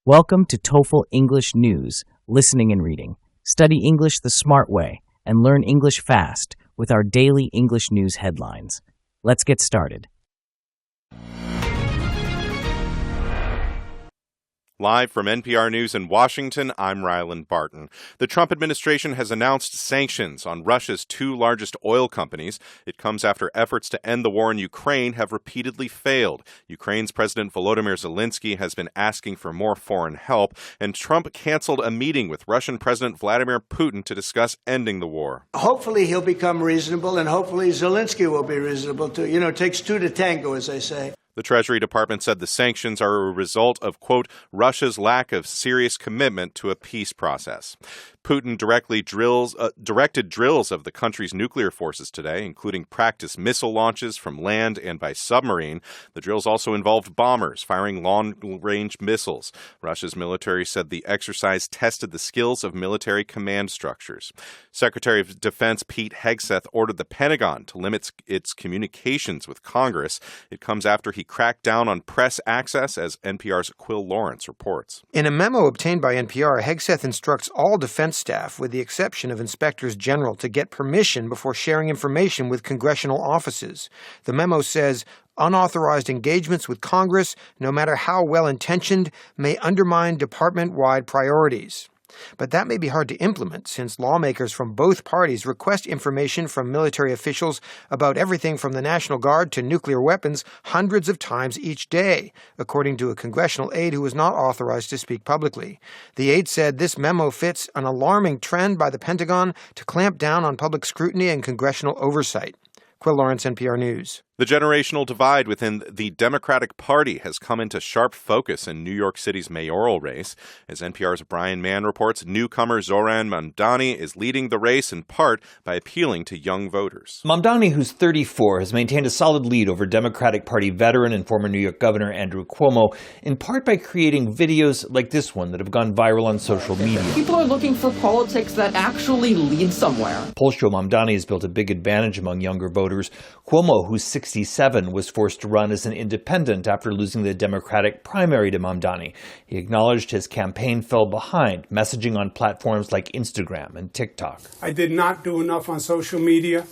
Welcome to TOEFL English News, Listening and Reading. Study English the smart way and learn English fast with our daily English news headlines. Let's get started. Live from NPR News in Washington, I'm Ryland Barton. The Trump administration has announced sanctions on Russia's two largest oil companies. It comes after efforts to end the war in Ukraine have repeatedly failed. Ukraine's President Volodymyr Zelensky has been asking for more foreign help, and Trump canceled a meeting with Russian President Vladimir Putin to discuss ending the war. Hopefully he'll become reasonable, and hopefully Zelensky will be reasonable too. You know, it takes two to tango, as they say. The Treasury Department said the sanctions are a result of, quote, Russia's lack of serious commitment to a peace process. Putin directed drills of the country's nuclear forces today, including practice missile launches from land and by submarine. The drills also involved bombers firing long-range missiles. Russia's military said the exercise tested the skills of military command structures. Secretary of Defense Pete Hegseth ordered the Pentagon to limit its communications with Congress. It comes after he cracked down on press access, as NPR's Quill Lawrence reports. In a memo obtained by NPR, Hegseth instructs all defense staff, with the exception of inspectors general, to get permission before sharing information with congressional offices. The memo says, unauthorized engagements with Congress, no matter how well-intentioned, may undermine department-wide priorities. But that may be hard to implement, since lawmakers from both parties request information from military officials about everything from the National Guard to nuclear weapons hundreds of times each day, according to a congressional aide who was not authorized to speak publicly. The aide said this memo fits an alarming trend by the Pentagon to clamp down on public scrutiny and congressional oversight. Quill Lawrence, NPR News. The generational divide within the Democratic Party has come into sharp focus in New York City's mayoral race. As NPR's Brian Mann reports, newcomer Zohran Mamdani is leading the race in part by appealing to young voters. Mamdani, who's 34, has maintained a solid lead over Democratic Party veteran and former New York Governor Andrew Cuomo, in part by creating videos like this one that have gone viral on social media. People are looking for politics that actually lead somewhere. Polls show Mamdani has built a big advantage among younger voters. Cuomo, who's 67, was forced to run as an independent after losing the Democratic primary to Mamdani. He acknowledged his campaign fell behind, messaging on platforms like Instagram and TikTok. I did not do enough on social media,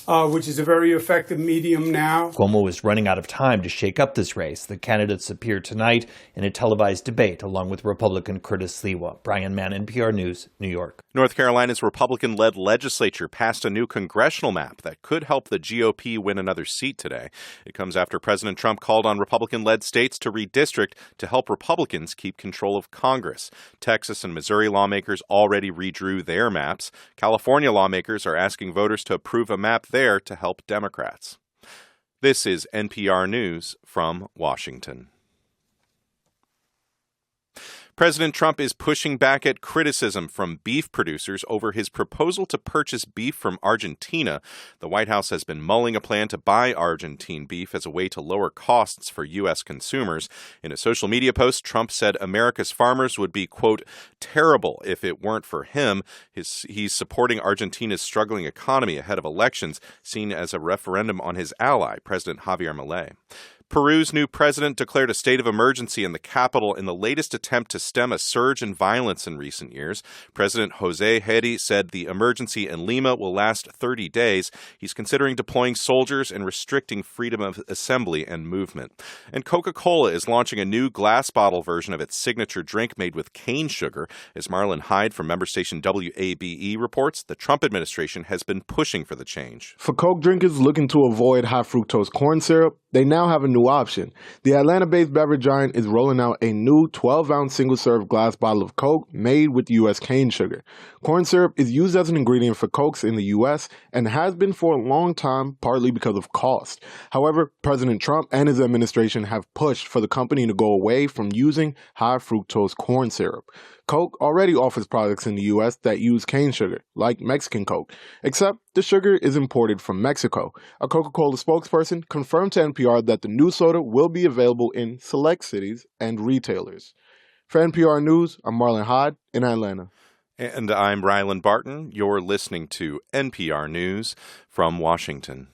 which is a very effective medium now. Cuomo is running out of time to shake up this race. The candidates appear tonight in a televised debate along with Republican Curtis Sliwa. Brian Mann, NPR News, New York. North Carolina's Republican-led legislature passed a new congressional map that could help the GOP win another seat today. It comes after President Trump called on Republican-led states to redistrict to help Republicans keep control of Congress. Texas and Missouri lawmakers already redrew their maps. California lawmakers are asking voters to approve a map there to help Democrats. This is NPR News from Washington. President Trump is pushing back at criticism from beef producers over his proposal to purchase beef from Argentina. The White House has been mulling a plan to buy Argentine beef as a way to lower costs for U.S. consumers. In a social media post, Trump said America's farmers would be, quote, terrible if it weren't for him. He's supporting Argentina's struggling economy ahead of elections, seen as a referendum on his ally, President Javier Milei. Peru's new president declared a state of emergency in the capital in the latest attempt to stem a surge in violence in recent years. President José Heri said the emergency in Lima will last 30 days. He's considering deploying soldiers and restricting freedom of assembly and movement. And Coca-Cola is launching a new glass bottle version of its signature drink made with cane sugar. As Marlon Hyde from member station WABE reports, the Trump administration has been pushing for the change. For Coke drinkers looking to avoid high fructose corn syrup, they now have a new option. The Atlanta-based beverage giant is rolling out a new 12-ounce single-serve glass bottle of Coke made with U.S. cane sugar. Corn syrup is used as an ingredient for Cokes in the U.S. and has been for a long time, partly because of cost. However, President Trump and his administration have pushed for the company to go away from using high fructose corn syrup. Coke already offers products in the U.S. that use cane sugar, like Mexican Coke, except the sugar is imported from Mexico. A Coca-Cola spokesperson confirmed to NPR that the new soda will be available in select cities and retailers. For NPR News, I'm Marlon Hyde in Atlanta. And I'm Ryland Barton. You're listening to NPR News from Washington.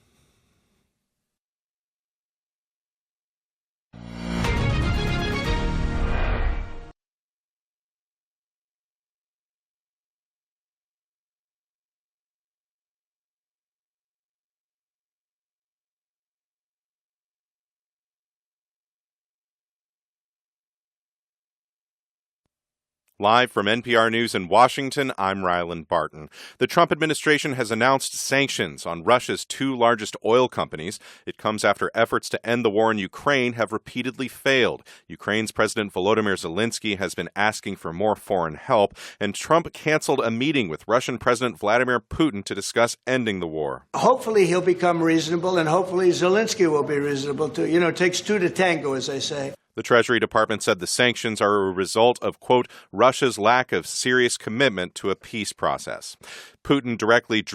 Live from NPR News in Washington, I'm Ryland Barton. The Trump administration has announced sanctions on Russia's two largest oil companies. It comes after efforts to end the war in Ukraine have repeatedly failed. Ukraine's President Volodymyr Zelensky has been asking for more foreign help, and Trump canceled a meeting with Russian President Vladimir Putin to discuss ending the war. Hopefully he'll become reasonable, and hopefully Zelensky will be reasonable too. You know, it takes two to tango, as they say. The Treasury Department said the sanctions are a result of, quote, Russia's lack of serious commitment to a peace process. Putin directed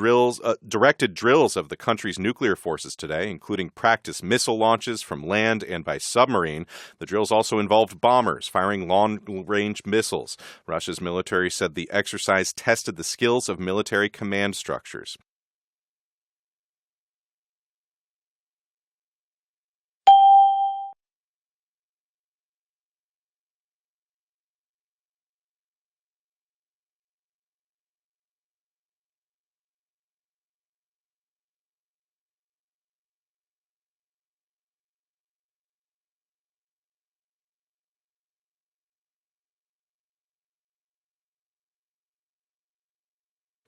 drills of the country's nuclear forces today, including practice missile launches from land and by submarine. The drills also involved bombers firing long-range missiles. Russia's military said the exercise tested the skills of military command structures.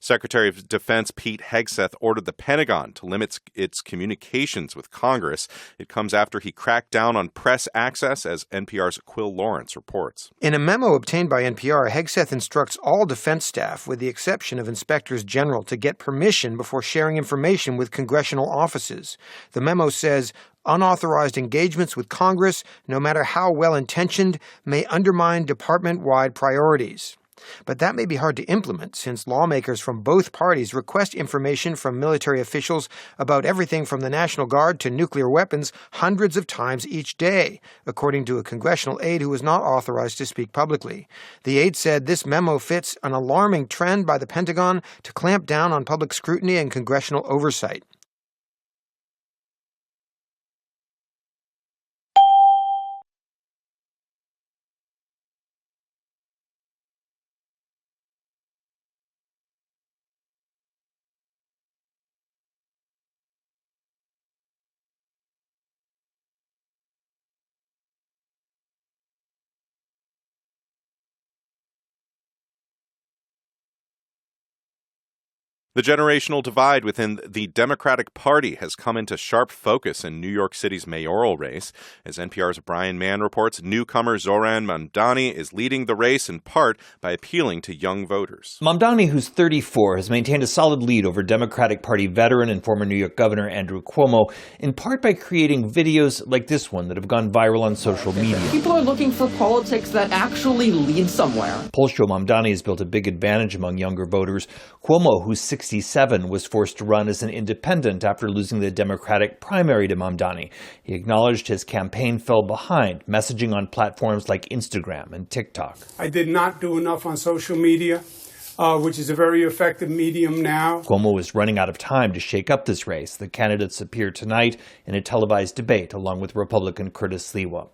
Secretary of Defense Pete Hegseth ordered the Pentagon to limit its communications with Congress. It comes after he cracked down on press access, as NPR's Quill Lawrence reports. In a memo obtained by NPR, Hegseth instructs all defense staff, with the exception of inspectors general, to get permission before sharing information with congressional offices. The memo says, unauthorized engagements with Congress, no matter how well-intentioned, may undermine department-wide priorities. But that may be hard to implement, since lawmakers from both parties request information from military officials about everything from the National Guard to nuclear weapons hundreds of times each day, according to a congressional aide who was not authorized to speak publicly. The aide said this memo fits an alarming trend by the Pentagon to clamp down on public scrutiny and congressional oversight. The generational divide within the Democratic Party has come into sharp focus in New York City's mayoral race. As NPR's Brian Mann reports, newcomer Zoran Mamdani is leading the race in part by appealing to young voters. Mamdani, who's 34, has maintained a solid lead over Democratic Party veteran and former New York Governor Andrew Cuomo, in part by creating videos like this one that have gone viral on social media. People are looking for politics that actually lead somewhere. Polls show Mamdani has built a big advantage among younger voters. Cuomo, who's 67, was forced to run as an independent after losing the Democratic primary to Mamdani. He acknowledged his campaign fell behind, messaging on platforms like Instagram and TikTok. I did not do enough on social media, which is a very effective medium now. Cuomo is running out of time to shake up this race. The candidates appear tonight in a televised debate along with Republican Curtis Sliwa.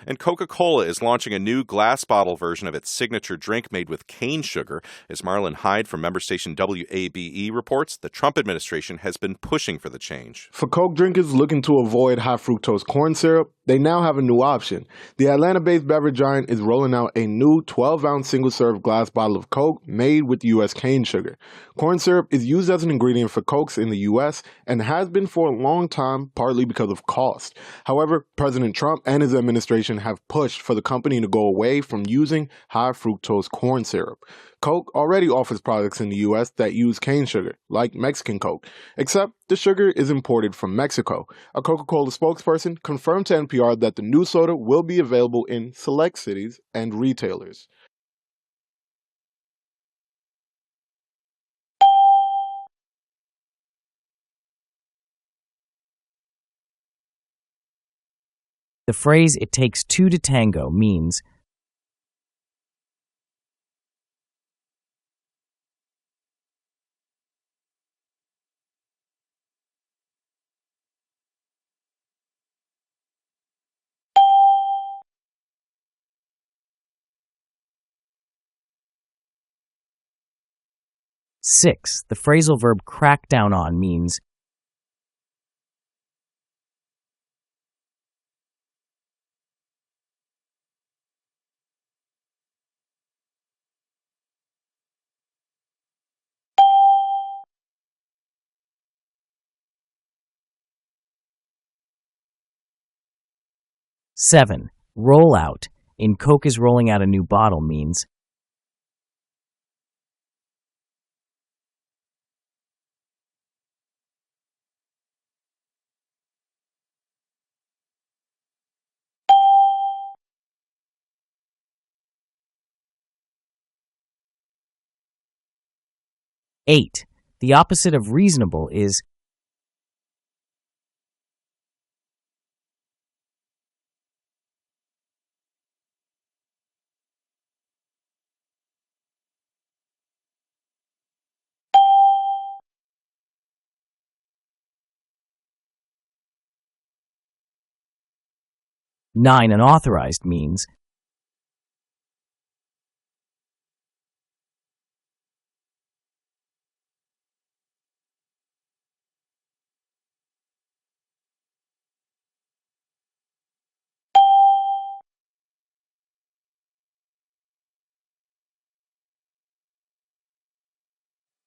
And Coca-Cola is launching a new glass bottle version of its signature drink made with cane sugar. As Marlon Hyde from member station WABE reports, the Trump administration has been pushing for the change. For Coke drinkers looking to avoid high fructose corn syrup, they now have a new option. The Atlanta-based beverage giant is rolling out a new 12-ounce single-serve glass bottle of Coke made with U.S. cane sugar. Corn syrup is used as an ingredient for Cokes in the U.S. and has been for a long time, partly because of cost. However, President Trump and his administration have pushed for the company to go away from using high fructose corn syrup. Coke already offers products in the U.S. that use cane sugar, like Mexican Coke, except the sugar is imported from Mexico. A Coca-Cola spokesperson confirmed to NPR that the new soda will be available in select cities and retailers. The phrase "it takes two to tango" means 6. The phrasal verb crack down on means Seven. Roll out. In Coke is rolling out a new bottle means 8. The opposite of reasonable is 9. Unauthorized means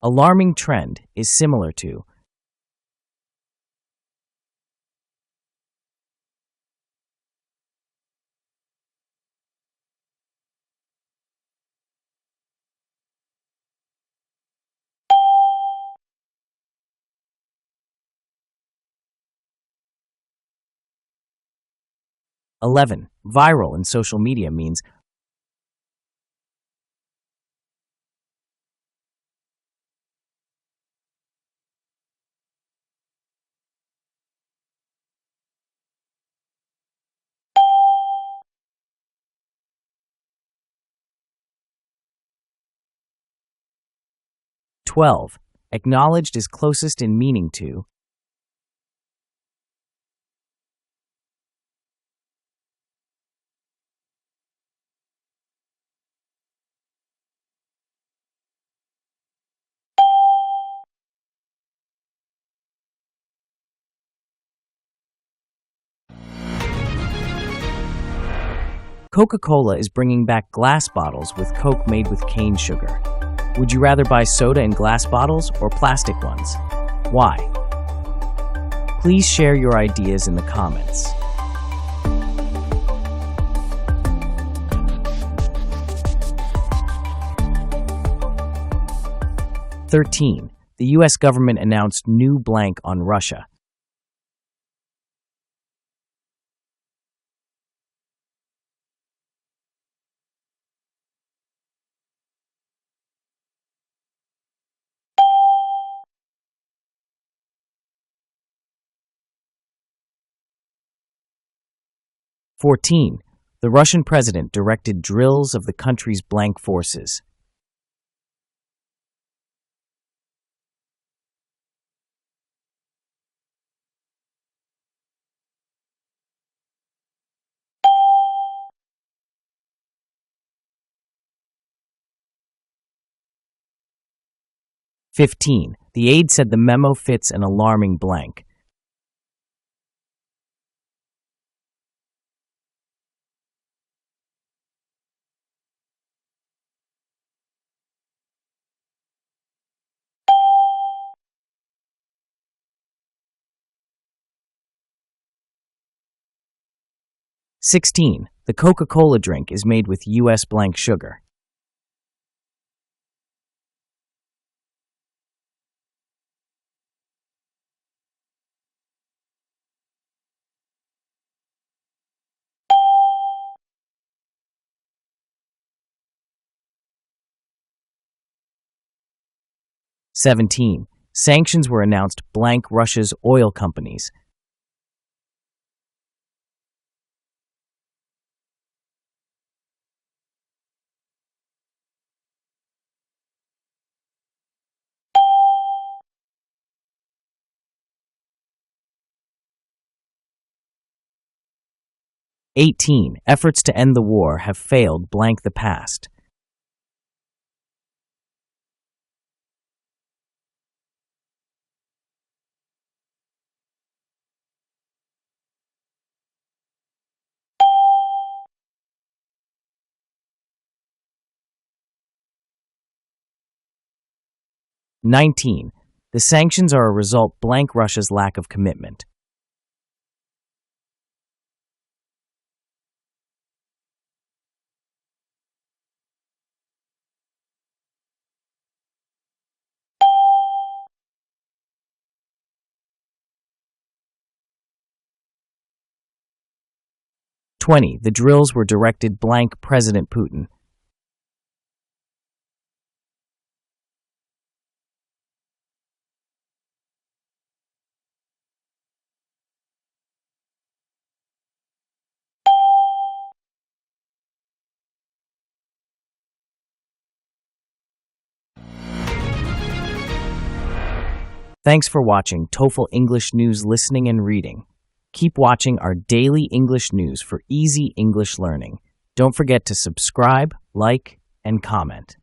'Alarming trend is similar to 11. Viral in social media means 12. Acknowledged is closest in meaning to 'Coca-Cola is bringing back glass bottles with Coke made with cane sugar. Would you rather buy soda in glass bottles or plastic ones? Why? Please share your ideas in the comments. "13. The U.S. government announced new blank on Russia. "14. The Russian president directed drills of the country's blank forces. "15. The aide said the memo fits an alarming blank. "16. The Coca-Cola drink is made with U.S. blank sugar. "17. Sanctions were announced blank Russia's oil companies. "18. Efforts to end the war have failed blank the past. 19. The sanctions are a result blank Russia's lack of commitment. The drills were directed blank President Putin. Thanks for watching TOEFL English News Listening and Reading. Keep watching our daily English news for easy English learning. Don't forget to subscribe, like, and comment.